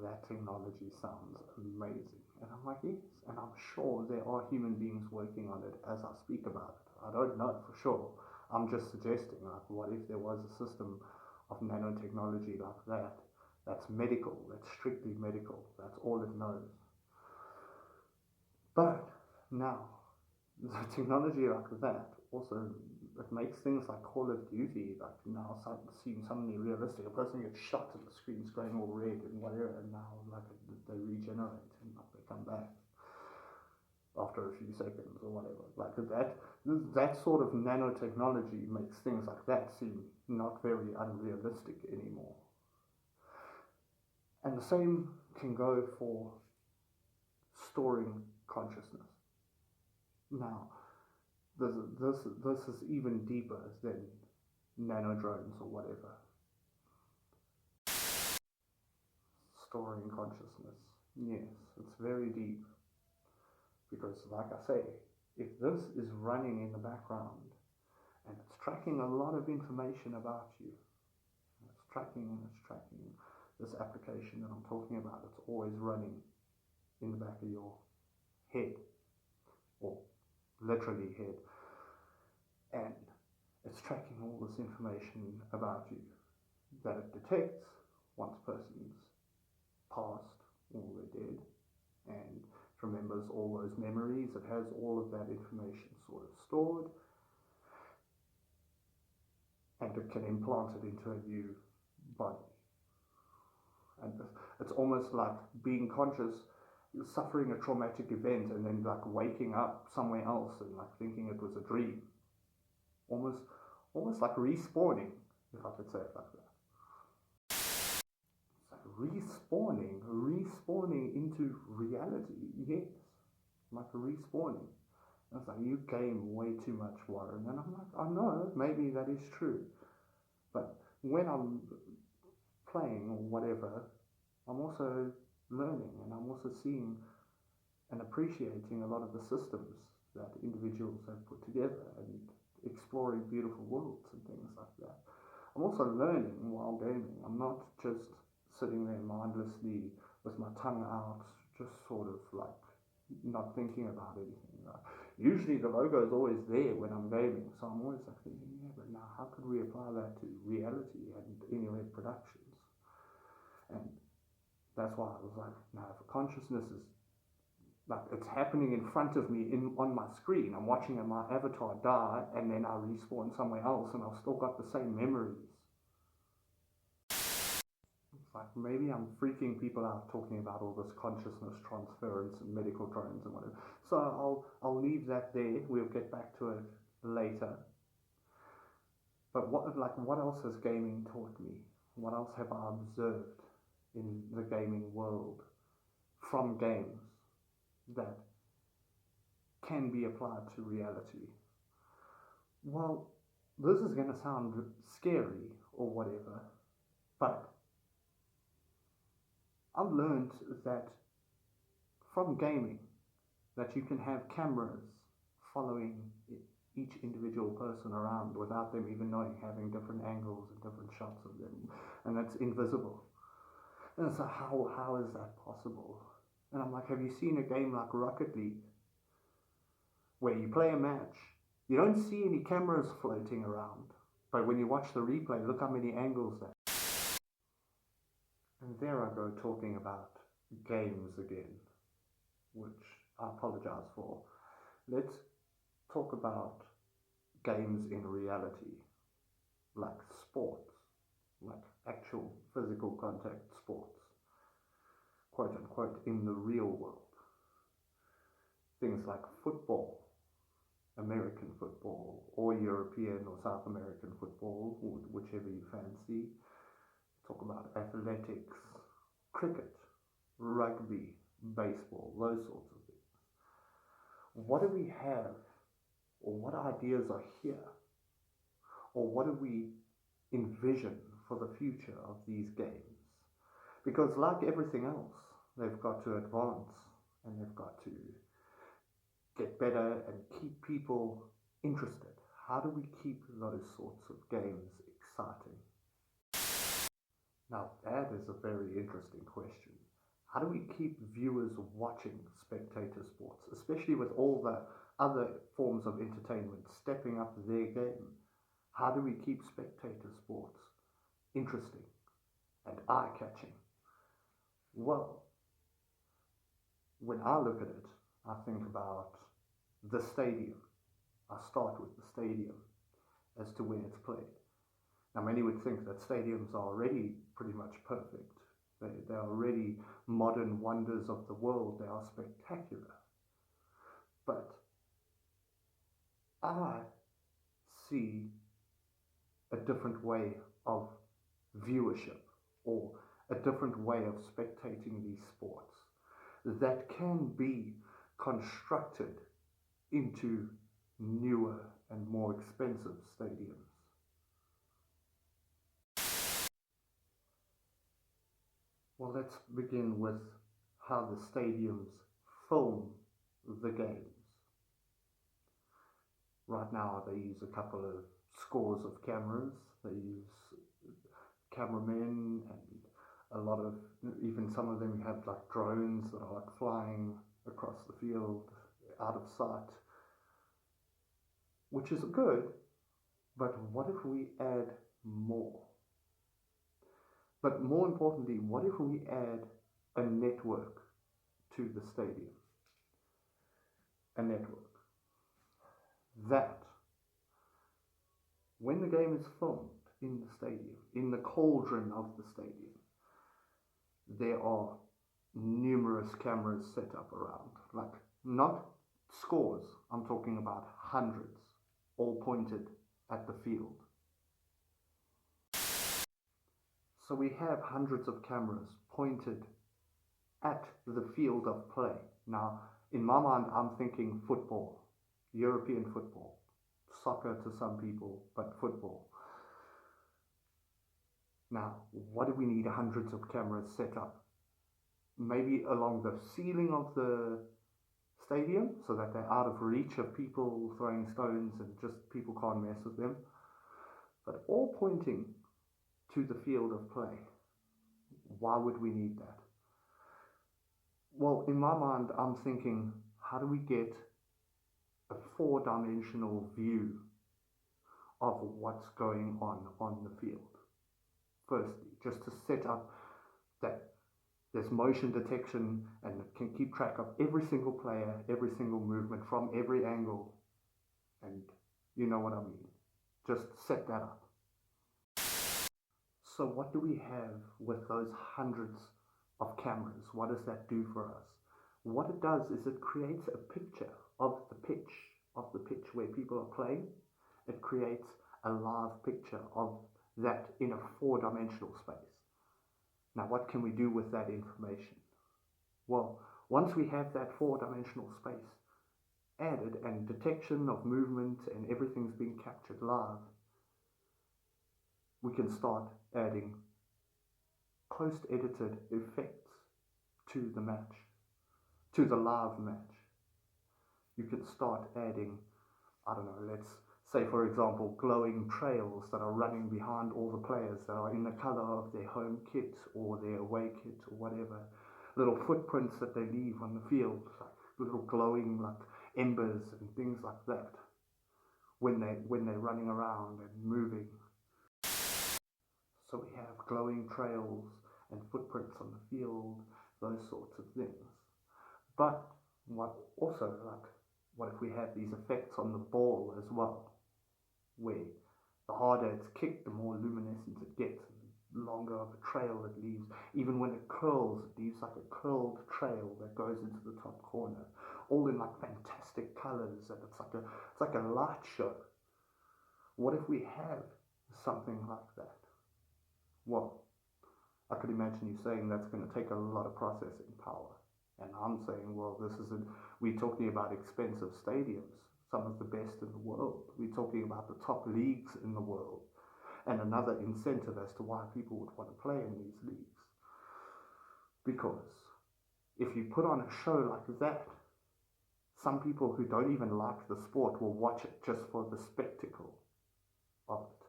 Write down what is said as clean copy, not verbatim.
that technology sounds amazing. And I'm like, yes. And I'm sure there are human beings working on it as I speak about it. I don't know for sure. I'm just suggesting, like, what if there was a system of nanotechnology like that, that's medical, that's strictly medical, that's all it knows. But now, the technology like that also, it makes things like Call of Duty like now seem suddenly realistic. A person gets shot and the screen's going all red and whatever, and now like they regenerate and like they come back after a few seconds or whatever. Like that sort of nanotechnology makes things like that seem not very unrealistic anymore. And the same can go for storing consciousness. Now, this is even deeper than nano drones or whatever. Storing consciousness. Yes, it's very deep. Because, like I say, if this is running in the background and it's tracking a lot of information about you, it's tracking this application that I'm talking about, it's always running in the back of your head, or literally head, and it's tracking all this information about you that it detects once a person's passed or they're dead, and remembers all those memories. It has all of that information sort of stored, and it can implant it into a new body. And it's almost like being conscious, suffering a traumatic event, and then like waking up somewhere else and like thinking it was a dream. Almost like respawning, if I could say it like that. Respawning into reality, yes, like a respawning. And it's like, you game way too much, Warren. And I'm like, I know, maybe that is true. But when I'm playing or whatever, I'm also learning and I'm also seeing and appreciating a lot of the systems that individuals have put together and exploring beautiful worlds and things like that. I'm also learning while gaming. I'm not just sitting there mindlessly with my tongue out, just sort of like not thinking about anything. Usually the logo is always there when I'm gaming, so I'm always like thinking, yeah, but now how could we apply that to reality and Inuit Productions? And that's why I was like, now if consciousness is like it's happening in front of me on my screen, I'm watching my avatar die, and then I respawn somewhere else, and I've still got the same memories. It's like maybe I'm freaking people out talking about all this consciousness transference and medical drones and whatever. So I'll leave that there. We'll get back to it later. But what else has gaming taught me? What else have I observed in the gaming world from games that can be applied to reality? Well, this is going to sound scary or whatever, but I've learned that from gaming that you can have cameras following each individual person around without them even knowing, having different angles and different shots of them, and that's invisible. And so how is that possible? And I'm like, have you seen a game like Rocket League where you play a match, you don't see any cameras floating around, but when you watch the replay, look how many angles there. And there I go talking about games again, which I apologize for. Let's talk about games in reality, like sports, like actual physical contact sports, quote unquote, in the real world. Things like football, American football, or European or South American football, whichever you fancy. Talk about athletics, cricket, rugby, baseball, those sorts of things. What do we have, or what ideas are here, or what do we envision for the future of these games? Because like everything else, they've got to advance and they've got to get better and keep people interested. How do we keep those sorts of games exciting? Now, that is a very interesting question. How do we keep viewers watching spectator sports, especially with all the other forms of entertainment stepping up their game? How do we keep spectator sports interesting and eye catching? Well, when I look at it, I think about the stadium. I start with the stadium as to when it's played. Now, many would think that stadiums are already pretty much perfect. They are already modern wonders of the world. They are spectacular. But I see a different way of viewership or a different way of spectating these sports that can be constructed into newer and more expensive stadiums. Well, let's begin with how the stadiums film the games. Right now, they use a couple of scores of cameras. They use cameramen and a lot of, even some of them have like drones that are like flying across the field out of sight, which is good, but what if we add more? But more importantly, what if we add a network to the stadium? A network that, when the game is filmed in the stadium, in the cauldron of the stadium, there are numerous cameras set up around, like not scores, I'm talking about hundreds, all pointed at the field. So we have hundreds of cameras pointed at the field of play. Now, in my mind, I'm thinking football, European football, soccer to some people, but football. Now, what do we need hundreds of cameras set up? Maybe along the ceiling of the stadium so that they're out of reach of people throwing stones and just people can't mess with them, but all pointing to the field of play. Why would we need that? Well, in my mind, I'm thinking, how do we get a four-dimensional view of what's going on the field? Firstly, just to set up that there's motion detection and it can keep track of every single player, every single movement from every angle. And you know what I mean. Just set that up. So what do we have with those hundreds of cameras? What does that do for us? What it does is it creates a picture of the pitch where people are playing. It creates a live picture of that in a four-dimensional space. Now, what can we do with that information? Well, once we have that four-dimensional space added and detection of movement and everything's being captured live, we can start adding post-edited effects to the match, to the live match. You can start adding, I don't know, let's say for example, glowing trails that are running behind all the players that are in the color of their home kit or their away kit or whatever. Little footprints that they leave on the field, like little glowing like embers and things like that when they're running around and moving. So we have glowing trails and footprints on the field, those sorts of things. But what if we have these effects on the ball as well, where the harder it's kicked, the more luminescent it gets, and longer of a trail it leaves. Even when it curls, it leaves like a curled trail that goes into the top corner, all in like fantastic colors, and it's like a light show. What if we have something like that? Well, I could imagine you saying that's going to take a lot of processing power. And I'm saying, well, we're talking about expensive stadiums, some of the best in the world. We're talking about the top leagues in the world. And another incentive as to why people would want to play in these leagues. Because if you put on a show like that, some people who don't even like the sport will watch it just for the spectacle of it.